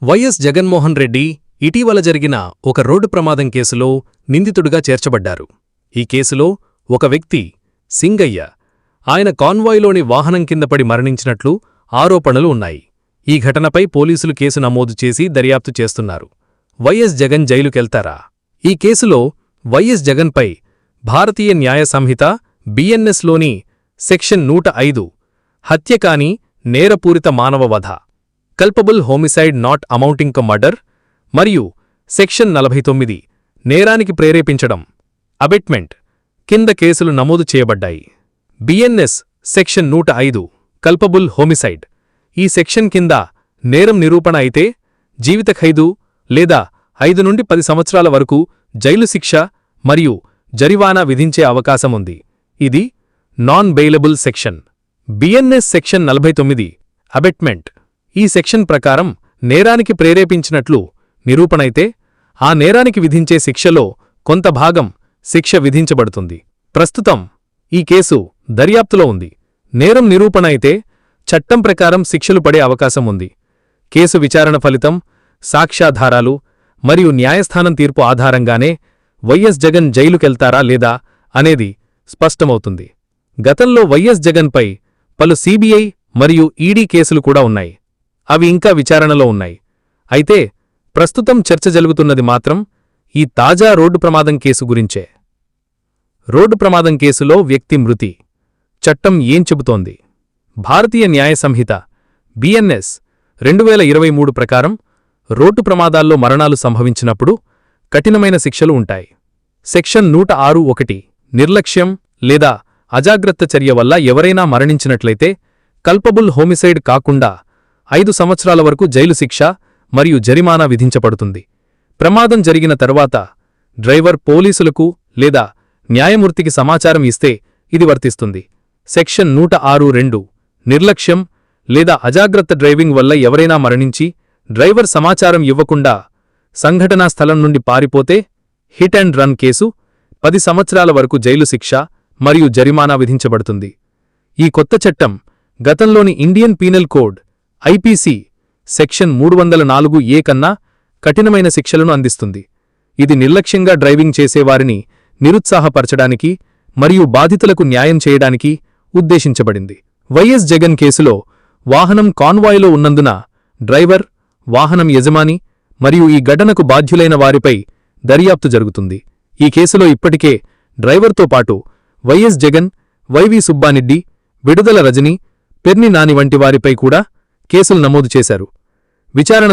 YS Jaganmohan Reddy ఇటీవల జరిగిన ఒక రోడ్డు ప్రమాదం కేసులో నిందితుడిగా చేర్చబడ్డారు. ఈ కేసులో ఒక వ్యక్తి సింగయ్య ఆయన కాన్వాయ్లోని వాహనం కిందపడి మరణించినట్లు ఆరోపణలు ఉన్నాయి. ఈ ఘటనపై పోలీసులు కేసు నమోదు చేసి దర్యాప్తు చేస్తున్నారు. వైఎస్ జగన్ జైలుకెళ్తారా? ఈ కేసులో వైఎస్ జగన్పై భారతీయ న్యాయ సంహిత బిఎన్ఎస్లోని సెక్షన్ 105 హత్యకాని నేరపూరిత మానవవధ culpable homicide not amounting to murder మరియు సెక్షన్ 49 నేరానికి ప్రేరేపించడం అబెట్మెంట్ కింద కేసులు నమోదు చేయబడ్డాయి. బిఎన్ఎస్ సెక్షన్ 105 కల్పబుల్ హోమిసైడ్ ఈ సెక్షన్ కింద నేరం నిరూపణ అయితే జీవిత ఖైదు లేదా 5 నుండి 10 సంవత్సరాల వరకు జైలు శిక్ష మరియు జరిమానా విధించే అవకాశముంది. ఇది non bailable section. BNS section 49 abetment ఈ సెక్షన్ ప్రకారం నేరానికి ప్రేరేపించినట్లు నిరూపణైతే ఆ నేరానికి విధించే శిక్షలో కొంత భాగం శిక్ష విధించబడుతుంది. ప్రస్తుతం ఈ కేసు దర్యాప్తులో ఉంది. నేరం నిరూపణ అయితే చట్టం ప్రకారం శిక్షలు పడే అవకాశం ఉంది. కేసు విచారణ ఫలితం, సాక్ష్యాధారాలు మరియు న్యాయస్థానం తీర్పు ఆధారంగానే వైఎస్ జగన్ జైలుకెళ్తారా లేదా అనేది స్పష్టమవుతుంది. గతంలో వైఎస్ జగన్పై పలు సిబిఐ మరియు ఈడీ కేసులు కూడా ఉన్నాయి. అవి ఇంకా విచారణలో ఉన్నాయి. అయితే ప్రస్తుతం చర్చ జరుగుతున్నది మాత్రం ఈ తాజా రోడ్డు ప్రమాదం కేసు గురించే. రోడ్డు ప్రమాదం కేసులో వ్యక్తి మృతి చట్టం ఏం చెబుతోంది? భారతీయ న్యాయ సంహిత బిఎన్ఎస్ 2023 ప్రకారం రోడ్డు ప్రమాదాల్లో మరణాలు సంభవించినప్పుడు కఠినమైన శిక్షలు ఉంటాయి. సెక్షన్ 106(1) నిర్లక్ష్యం లేదా అజాగ్రత్త చర్య వల్ల ఎవరైనా మరణించినట్లయితే కల్పబుల్ హోమిసైడ్ కాకుండా 5 సంవత్సరాల వరకు జైలు శిక్ష మరియు జరిమానా విధించబడుతుంది. ప్రమాదం జరిగిన తర్వాత డ్రైవర్ పోలీసులకు లేదా న్యాయమూర్తికి సమాచారం ఇస్తే ఇది వర్తిస్తుంది. సెక్షన్ 106(2) నిర్లక్ష్యం లేదా అజాగ్రత్త డ్రైవింగ్ వల్ల ఎవరైనా మరణించి డ్రైవర్ సమాచారం ఇవ్వకుండా సంఘటనా స్థలం నుండి పారిపోతే హిట్ అండ్ రన్ కేసు 10 సంవత్సరాల వరకు జైలు శిక్ష మరియు జరిమానా విధించబడుతుంది. ఈ కొత్త చట్టం గతంలోని Indian penal code IPC section 304(a) కన్నా కఠినమైన శిక్షలను అందిస్తుంది. ఇది నిర్లక్ష్యంగా డ్రైవింగ్ చేసేవారిని నిరుత్సాహపరచడానికి మరియు బాధితులకు న్యాయం చేయడానికి ఉద్దేశించబడింది. వైఎస్ జగన్ కేసులో వాహనం కాన్వాయ్లో ఉన్నందున డ్రైవర్, వాహనం యజమాని మరియు ఈ ఘటనకు బాధ్యులైన వారిపై దర్యాప్తు జరుగుతుంది. ఈ కేసులో ఇప్పటికే డ్రైవర్తో పాటు వైఎస్ జగన్, వైవి సుబ్బారెడ్డి, విడుదల రజని, పెర్ని నాని వంటి వారిపై కూడా కేసులు నమోదు చేశారు. విచారణ